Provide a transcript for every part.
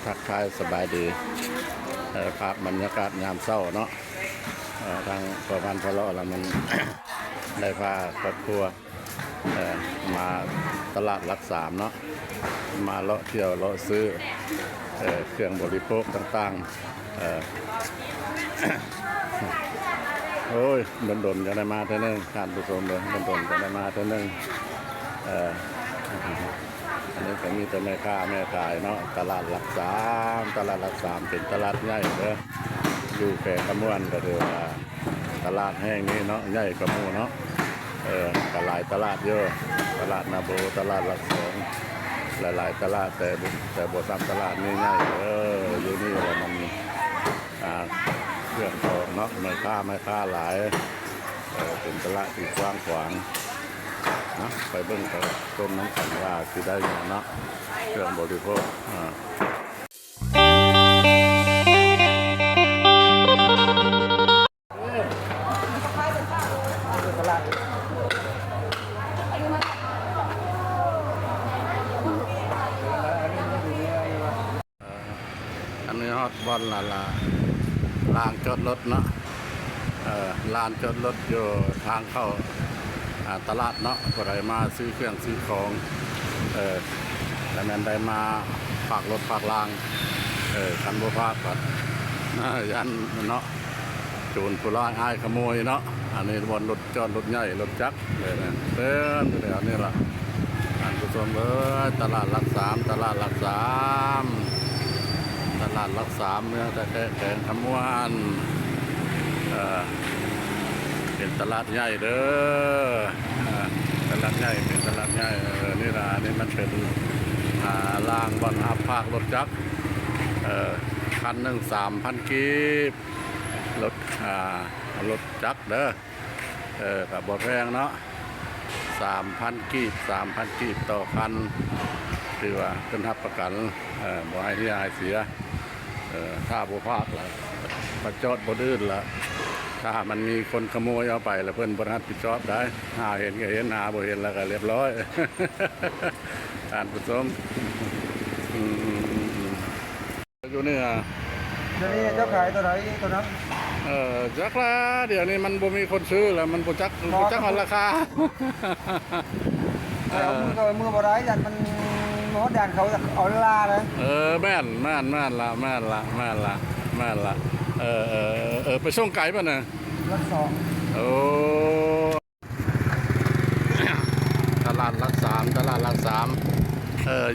ทักทายสบายดีภาพบรรยากาศยามเช้าเนาะทางประพันธ์พะเลาะแล้วมัน ได้พาครอบครัวมาตลาดหลักสามเนาะมาเลาะเที่ยวเลาะซื้อเครื่องบริโภคต่างๆ โอ้ยดนๆจะได้มาเท่านึงท่านผู้ชมเลยดนๆจะได้มาเท่านึงอันนี้ก็มีแต่แม่ค้าแม่ขายเนาะตลาดหลักสามเป็นตลาดใหญ่เด้ออยู่แขกขมวนก็ถือว่าตลาดแห่งนี้เนาะใหญ่กว่าหมู่เนาะก็หลายตลาดเยอะตลาดนาโบตลาดหลักสองหลายๆตลาดแต่บ่ซ้ำตลาดนี้ใหญ่อยู่นี่ว่ามันเครื่องทองเนาะแม่ค้าหลายเป็นตลาดที่กว้างขวางนะไปเบิ่งไปต้มน้ำขันว่าสิได้อย่างเนาะเครื่องบริโภคอันนี้ฮอตบอลละลานจอดรถเนาะลานจอดรถอยู่ทางเข้าตลาดเนาะก็ได้มาซื้อเครื่องซื้อของแล้วนั้นได้มาฝากรถฝากรางคันบ่พากแบบยันเนาะโจรผู้ร้ายอ้ายขโมยเนาะอันนี้บนรถจอดรถใหญ่รถจักรเลยนะเต้นเดี๋ยวนี้ล่ะท่านผู้ชมตลาดหลักสามเมื่อแต่แข่งขมวนเป็นตลาดใหญ่เด้อตลาดใหญ่เป็นตลาดใหญ่นี่ล่ะนี่มันเป็นรางบนอาภาครถจักรคันหนึ่ง3,000 กีบรถจักรเด้อกับบทแพงเนาะ3,000 กีบต่อคันคือว่าเป็นรับประกันบ่ให้ที่ให้เสียถ้าบ่พากละประจอดบ่ดื้อละถ้ามันมีคนขโมยเอาไปแล้วเพิ่นบ่รับผิดชอบได้หาเห็นก็เห็นหาบ่เห็นแล้วก็เรียบร้อยท่านผู้ชมอยู่นี่เดี๋ยวนี้เจ้าขายตัวไหนตัวนั้นจักละเดี๋ยวนี้มันบ่มีคนซื้อแล้วมันบ่จักราคาเอามือบ่ได้ยันมันฮอดด่านเขาเอาลาเลยแม่นละไปส่งไก่ป่ะน่ะรักสองโอ้ตลาดหลักสาม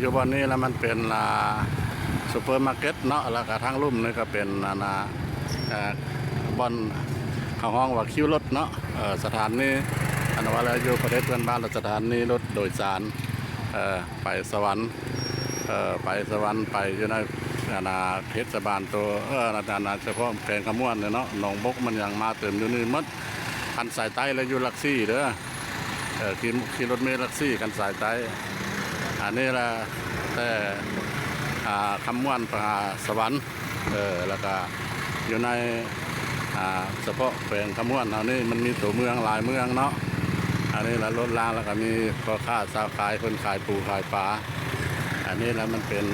อยู่บนนี้แล้วมันเป็นซุปเปอร์มาร์เก็ตเนาะแล้วก็ทางลุ่มนี่ก็เป็นบอนเขาห้องว่าคิวรถเนาะสถานนี้อันว่าแล้วอยู่ประเทศเพื่อนบ้านสถานนี้รถโดยสารไปสวรรค์ไปอยู่ในเทศบาลตัวเฉพาะแกงขมวนเนี่ยเนาะหนองบกมันยังมาเติมอยู่นี่มัดคันสายใต้แล้วอยู่ลักซี่เด้อขี่รถเมล์ลักซี่กันสายใต้อันนี้แหละแต่ขมวนไปสวรรค์แล้วก็อยู่ในเฉพาะแขวงขมวนอันนี้มันมีตัวเมืองหลายเมืองเนาะอันนี้ละรถรางแล้วก็มีพ่อค้าสาวขายคนขายปูขายปลาอันนี้แล้วมันเป็น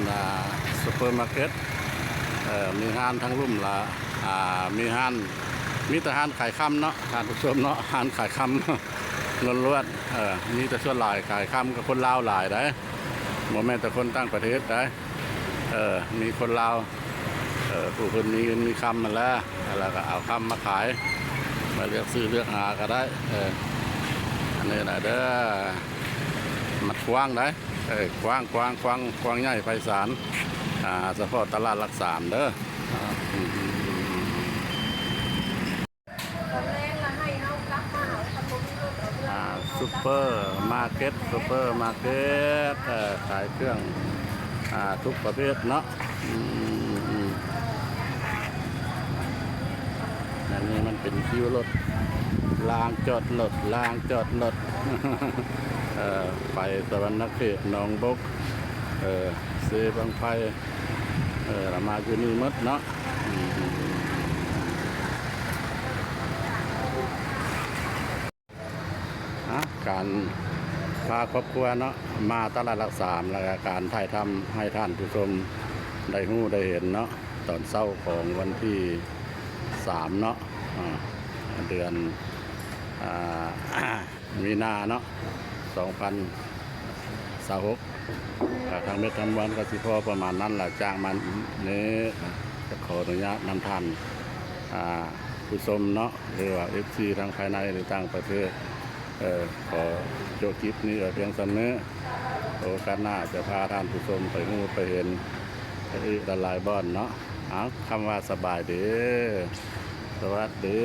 ซุปเปอร์มาร์เก็ตมีห้างทั้งรุ่มละมีห้างมีแต่ห้างขายค่ำเนาะท่านผู้ชมเนาะห้างขายค่ำล้วนๆมีแต่ส่วนหลายขายค่ำกับคนลาวหลายได้โมแม่แต่คนตั้งประเทศได้มีคนลาวผู้คนมีเงินมีคำมาแล้วก็เอาคำมาขายมาเลือกซื้อเลือกหาก็ได้อันนี้นะเด้อมันกว้างได้กว้างใหญ่ไพศาลเฉพาะตลาดหลักสามเด้อซุปเปอร์มาร์เก็ตขายเครื่องทุกประเภทเนาะอันนี้มันเป็นคิวรถลางจอดรถไปสวรรณเขตหนองบกเซบังไฟเรามาอยู่นี่มัดเนาะการพาครอบครัวเนาะมาตลาดหลักสามแล้วก็การถ่ายทำให้ท่านผู้ชม ได้ฮู้ได้เห็นเนาะตอนเช้าของวันที่3เนาะเดือนมีนาเนาะ2026ทางเม็ดทำวันก็สิพอประมาณนั้นแหละจ้างมันนี้จะขออนุญาตนำท่านผู้ชมเนาะหรือว่า FC ทางภายในหรือต่างประเทศขอโจคลิปนี้เพียงเสนอโอกาสหน้าจะพาท่านผู้ชมไปงูไปเห็นละลายบ่อนเนาะคำว่าสบายเด้อสวัสดี